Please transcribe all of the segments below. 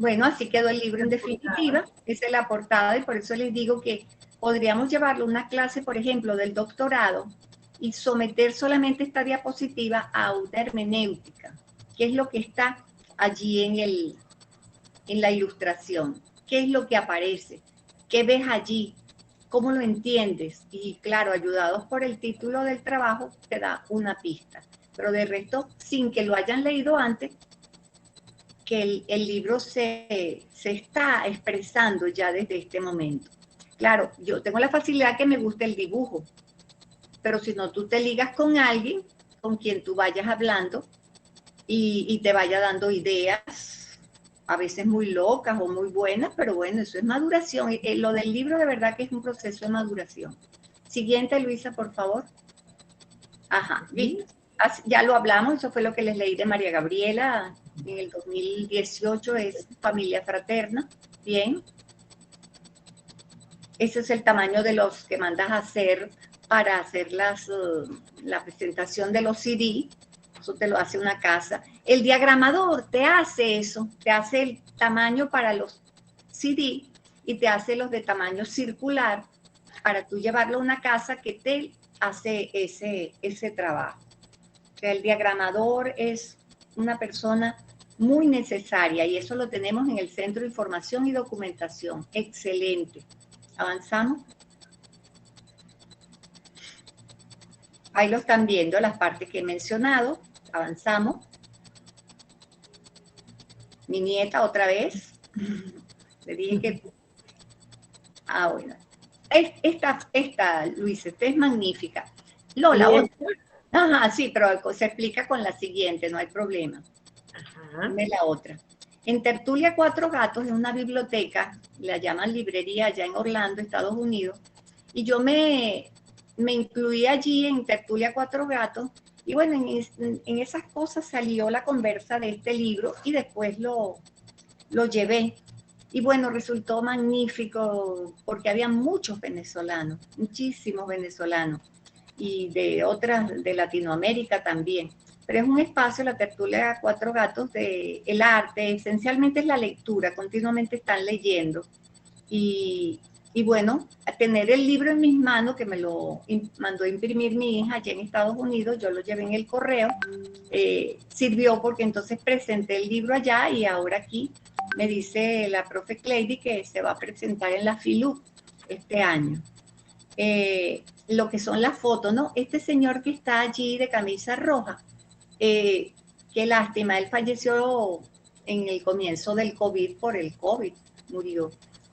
Bueno, así quedó el libro en definitiva, esa es la portada y por eso les digo que podríamos llevarlo a una clase, por ejemplo, del doctorado y someter solamente esta diapositiva a una hermenéutica, que es lo que está allí en la ilustración, qué es lo que aparece, qué ves allí, cómo lo entiendes y claro, ayudados por el título del trabajo te da una pista, pero de resto, sin que lo hayan leído antes, que el libro se está expresando ya desde este momento. Claro, yo tengo la facilidad que me gusta el dibujo, pero si no, tú te ligas con alguien con quien tú vayas hablando y te vaya dando ideas, a veces muy locas o muy buenas, pero bueno, eso es maduración. Lo del libro de verdad que es un proceso de maduración. Siguiente, Luisa, por favor. Ajá, listo. Ya lo hablamos, eso fue lo que les leí de María Gabriela en el 2018, es Familia Fraterna. Bien. Ese es el tamaño de los que mandas a hacer para hacer la presentación de los CD. Eso te lo hace una casa. El diagramador te hace eso, te hace el tamaño para los CD y te hace los de tamaño circular para tú llevarlo a una casa que te hace ese trabajo. O sea, el diagramador es una persona muy necesaria y eso lo tenemos en el Centro de Información y Documentación. Excelente. Avanzamos. Ahí lo están viendo, las partes que he mencionado. Avanzamos. Mi nieta otra vez. Le dije que... Ah, bueno. Esta Luis, esta es magnífica. Lola, otra. Ajá, sí, pero se explica con la siguiente, no hay problema. Ajá. Dime la otra. En Tertulia Cuatro Gatos, es una biblioteca, la llaman librería allá en Orlando, Estados Unidos, y yo me incluí allí en Tertulia Cuatro Gatos, y bueno, en esas cosas salió la conversa de este libro y después lo llevé. Y bueno, resultó magnífico porque había muchos venezolanos, muchísimos venezolanos, y de otras, de Latinoamérica también. Pero es un espacio, la tertulia Cuatro Gatos, de el arte, esencialmente es la lectura, continuamente están leyendo. Y bueno, tener el libro en mis manos, que me lo mandó a imprimir mi hija allá en Estados Unidos, yo lo llevé en el correo, sirvió porque entonces presenté el libro allá y ahora aquí me dice la profe Cleidy que se va a presentar en la FILU este año. Lo que son las fotos, ¿no? Este señor que está allí de camisa roja, qué lástima, él falleció en el comienzo del COVID por el COVID, murió.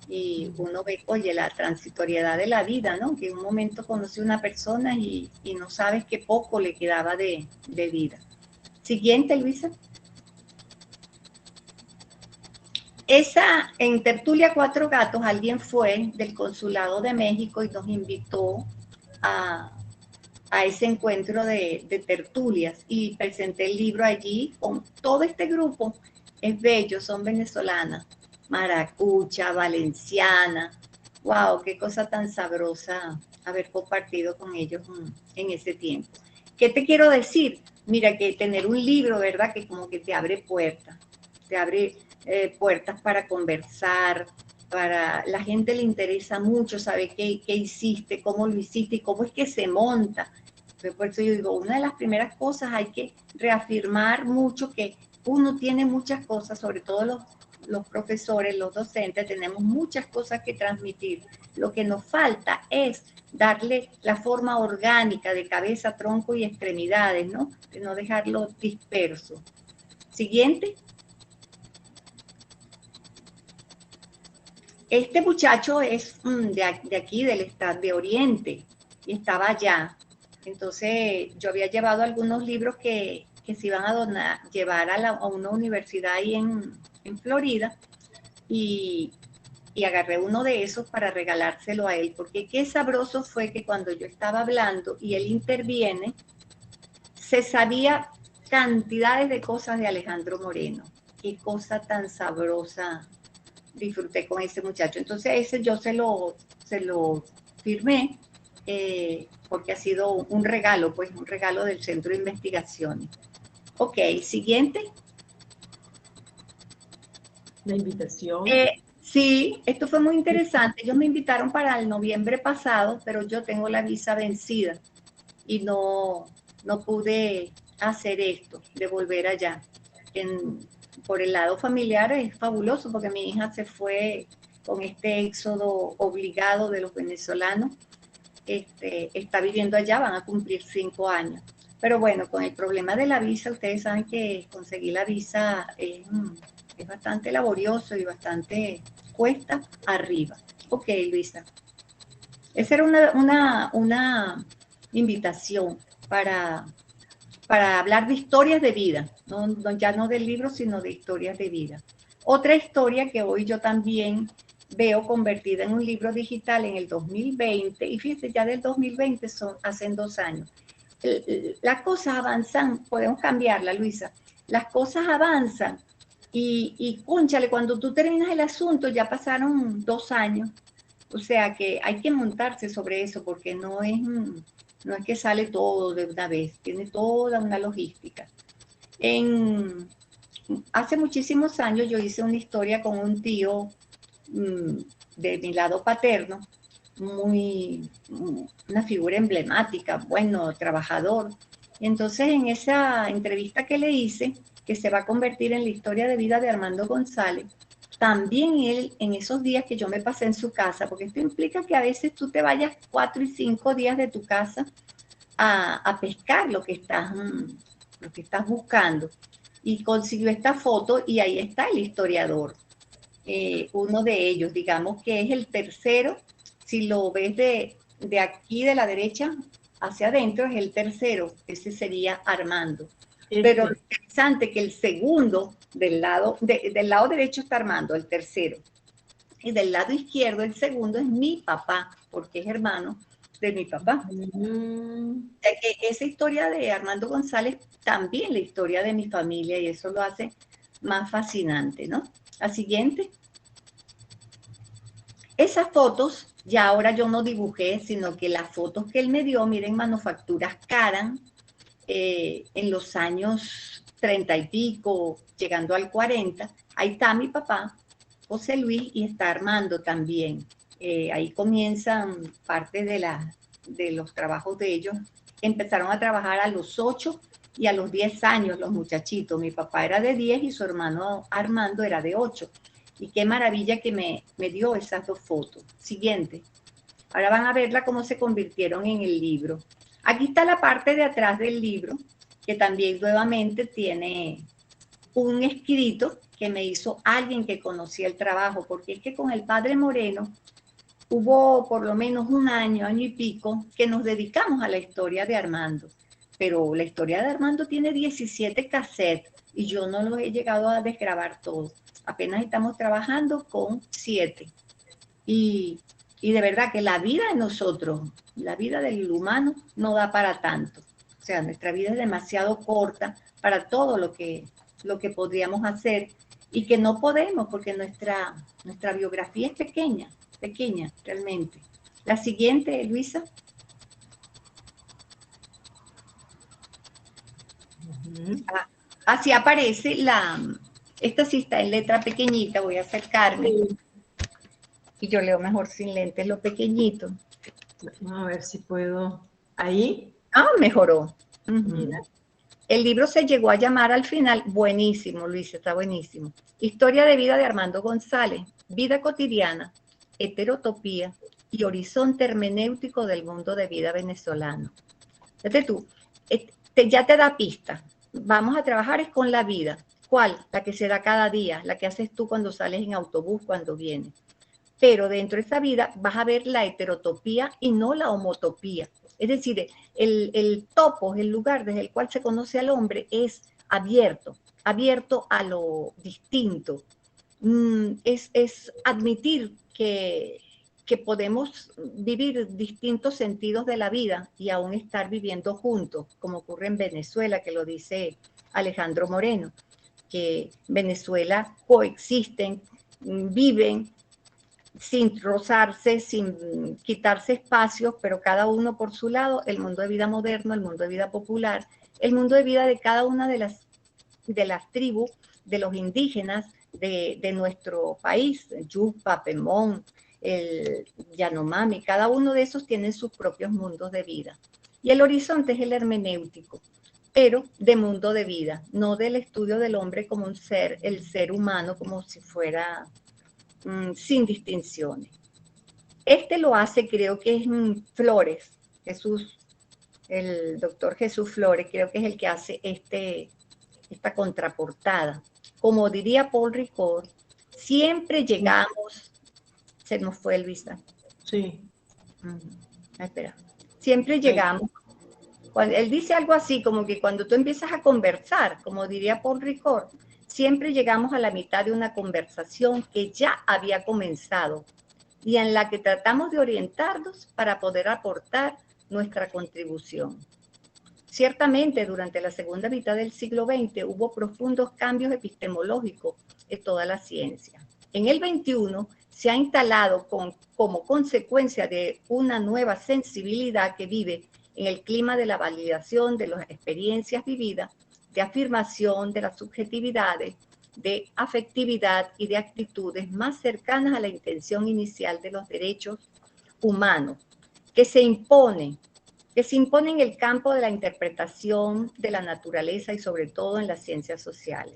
Y uno ve, oye, la transitoriedad de la vida, ¿no? Que en un momento conoce a una persona y no sabes qué poco le quedaba de vida. Siguiente, Luisa. Esa, en Tertulia Cuatro Gatos, alguien fue del Consulado de México y nos invitó a ese encuentro de tertulias y presenté el libro allí con todo este grupo. Es bello, son venezolanas, maracucha, valenciana. Wow, qué cosa tan sabrosa haber compartido con ellos en ese tiempo. ¿Qué te quiero decir? Mira, que tener un libro, ¿verdad? Que como que te abre puertas, te abre puertas para conversar, para la gente le interesa mucho saber qué hiciste, cómo lo hiciste y cómo es que se monta. Entonces, por eso yo digo, una de las primeras cosas hay que reafirmar mucho que uno tiene muchas cosas, sobre todo los profesores, los docentes, tenemos muchas cosas que transmitir. Lo que nos falta es darle la forma orgánica de cabeza, tronco y extremidades, ¿no? De no dejarlo disperso. Siguiente. Este muchacho es de aquí, del estado de Oriente, y estaba allá. Entonces, yo había llevado algunos libros que se iban a llevar a una universidad ahí en Florida, y agarré uno de esos para regalárselo a él, porque qué sabroso fue que cuando yo estaba hablando y él interviene, se sabía cantidades de cosas de Alejandro Moreno. Qué cosa tan sabrosa disfruté con ese muchacho. Entonces ese yo se lo firmé porque ha sido un regalo, pues un regalo del Centro de Investigaciones. Ok, siguiente. la invitación. Sí, esto fue muy interesante. Ellos me invitaron para el noviembre pasado, pero yo tengo la visa vencida y no pude hacer esto, de volver allá. Por el lado familiar es fabuloso porque mi hija se fue con este éxodo obligado de los venezolanos. Está viviendo allá, van a cumplir 5 años. Pero bueno, con el problema de la visa, ustedes saben que conseguir la visa es bastante laborioso y bastante cuesta arriba. Ok, Luisa. Esa era una invitación para, para hablar de historias de vida, ya no del libro, sino de historias de vida. Otra historia que hoy yo también veo convertida en un libro digital en el 2020, y fíjense, ya del 2020 hacen 2 años. Las cosas avanzan, podemos cambiarla, Luisa, las cosas avanzan y cónchale, cuando tú terminas el asunto ya pasaron 2 años, o sea que hay que montarse sobre eso porque no es que sale todo de una vez, tiene toda una logística. Hace muchísimos años yo hice una historia con un tío mmm, de mi lado paterno, una figura emblemática, bueno, trabajador. Y entonces en esa entrevista que le hice, que se va a convertir en la historia de vida de Armando González, también él, en esos días que yo me pasé en su casa, porque esto implica que a veces tú te vayas 4 y 5 días de tu casa a pescar lo que estás buscando. Y consiguió esta foto y ahí está el historiador, uno de ellos, digamos que es el tercero, si lo ves de aquí de la derecha hacia adentro, es el tercero, ese sería Armando. Pero lo interesante que el segundo del lado derecho está Armando, el tercero. Y del lado izquierdo, el segundo es mi papá, porque es hermano de mi papá. Esa historia de Armando González, también la historia de mi familia, y eso lo hace más fascinante, ¿no? La siguiente. Esas fotos, ya ahora yo no dibujé, sino que las fotos que él me dio, miren, Manufacturas Caran, en los años 30 y pico, llegando al 40, ahí está mi papá, José Luis, y está Armando también. Ahí comienzan parte de los trabajos de ellos. Empezaron a trabajar a los 8 y a los 10 años los muchachitos. Mi papá era de 10 y su hermano Armando era de 8. Y qué maravilla que me dio esas 2 fotos. Siguiente. Ahora van a verla cómo se convirtieron en el libro. Aquí está la parte de atrás del libro, que también nuevamente tiene un escrito que me hizo alguien que conocía el trabajo, porque es que con el padre Moreno hubo por lo menos un año, año y pico, que nos dedicamos a la historia de Armando. Pero la historia de Armando tiene 17 cassettes y yo no los he llegado a desgrabar todos. Apenas estamos trabajando con 7. Y, y de verdad que la vida de nosotros, la vida del humano, no da para tanto. O sea, nuestra vida es demasiado corta para todo lo que podríamos hacer y que no podemos porque nuestra biografía es pequeña, pequeña realmente. La siguiente, Luisa. Así aparece esta sí está en letra pequeñita, voy a acercarme. Sí. Y yo leo mejor sin lentes, lo pequeñito. A ver si puedo. ¿Ahí? Ah, mejoró. Mira. El libro se llegó a llamar al final, buenísimo, Luis, está buenísimo. Historia de vida de Armando González, vida cotidiana, heterotopía y horizonte hermenéutico del mundo de vida venezolano. Fíjate tú, ya te da pista. Vamos a trabajar es con la vida. ¿Cuál? La que se da cada día, la que haces tú cuando sales en autobús, cuando vienes. Pero dentro de esa vida vas a ver la heterotopía y no la homotopía. Es decir, el topos, el lugar desde el cual se conoce al hombre, es abierto, abierto a lo distinto. Es admitir que podemos vivir distintos sentidos de la vida y aún estar viviendo juntos, como ocurre en Venezuela, que lo dice Alejandro Moreno, que Venezuela coexisten, viven sin rozarse, sin quitarse espacios, pero cada uno por su lado, el mundo de vida moderno, el mundo de vida popular, el mundo de vida de cada una de las tribus, de los indígenas, de nuestro país, Yucpa, Pemón, el Yanomami, cada uno de esos tiene sus propios mundos de vida. Y el horizonte es el hermenéutico, pero de mundo de vida, no del estudio del hombre como un ser, el ser humano como si fuera sin distinciones. Este lo hace, creo que es Flores, Jesús, el doctor Jesús Flores, creo que es el que hace esta contraportada. Como diría Paul Ricoeur, siempre llegamos, se nos fue Luisa. Sí. Espera. Siempre llegamos. Cuando, él dice algo así, como que cuando tú empiezas a conversar, como diría Paul Ricoeur, siempre llegamos a la mitad de una conversación que ya había comenzado y en la que tratamos de orientarnos para poder aportar nuestra contribución. Ciertamente, durante la segunda mitad del siglo XX hubo profundos cambios epistemológicos en toda la ciencia. En el XXI se ha instalado como consecuencia de una nueva sensibilidad que vive en el clima de la validación de las experiencias vividas, de afirmación de las subjetividades, de afectividad y de actitudes más cercanas a la intención inicial de los derechos humanos, que se impone en el campo de la interpretación de la naturaleza y sobre todo en las ciencias sociales.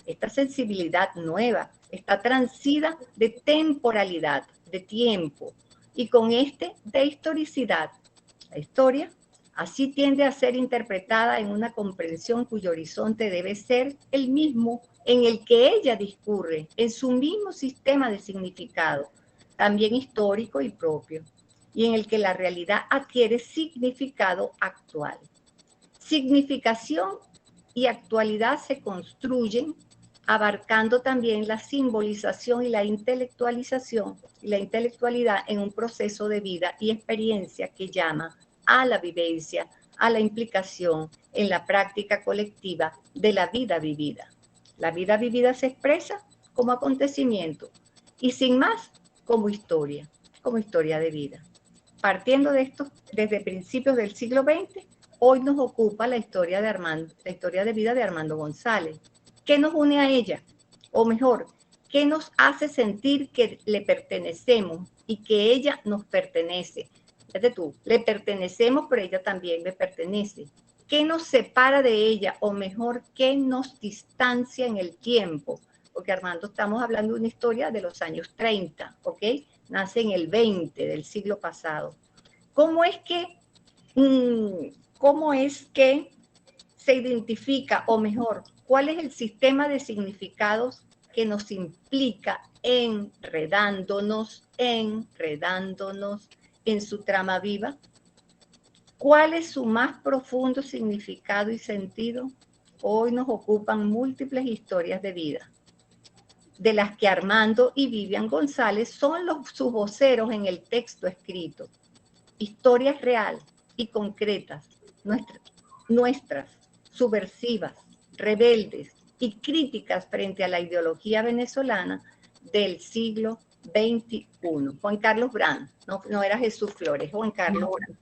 Esta sensibilidad nueva está transida de temporalidad, de tiempo, y con de historicidad. La historia así tiende a ser interpretada en una comprensión cuyo horizonte debe ser el mismo en el que ella discurre, en su mismo sistema de significado, también histórico y propio, y en el que la realidad adquiere significado actual. Significación y actualidad se construyen abarcando también la simbolización y la intelectualización y la intelectualidad en un proceso de vida y experiencia que llama a la vivencia, a la implicación en la práctica colectiva de la vida vivida. La vida vivida se expresa como acontecimiento y sin más como historia de vida. Partiendo de esto, desde principios del siglo XX, hoy nos ocupa la historia de vida de Armando González. ¿Qué nos une a ella? O mejor, ¿qué nos hace sentir que le pertenecemos y que ella nos pertenece? Fíjate tú, le pertenecemos, pero ella también me pertenece. ¿Qué nos separa de ella? O mejor, ¿qué nos distancia en el tiempo? Porque Armando, estamos hablando de una historia de los años 30, ¿ok? Nace en el 20 del siglo pasado. ¿Cómo es que se identifica, o mejor, cuál es el sistema de significados que nos implica enredándonos en su trama viva? ¿Cuál es su más profundo significado y sentido? Hoy nos ocupan múltiples historias de vida, de las que Armando y Vivian González son sus voceros en el texto escrito. Historias reales y concretas, nuestras, subversivas, rebeldes y críticas frente a la ideología venezolana del siglo XXI. Juan Carlos Brand, no era Jesús Flores, Juan Carlos Brand.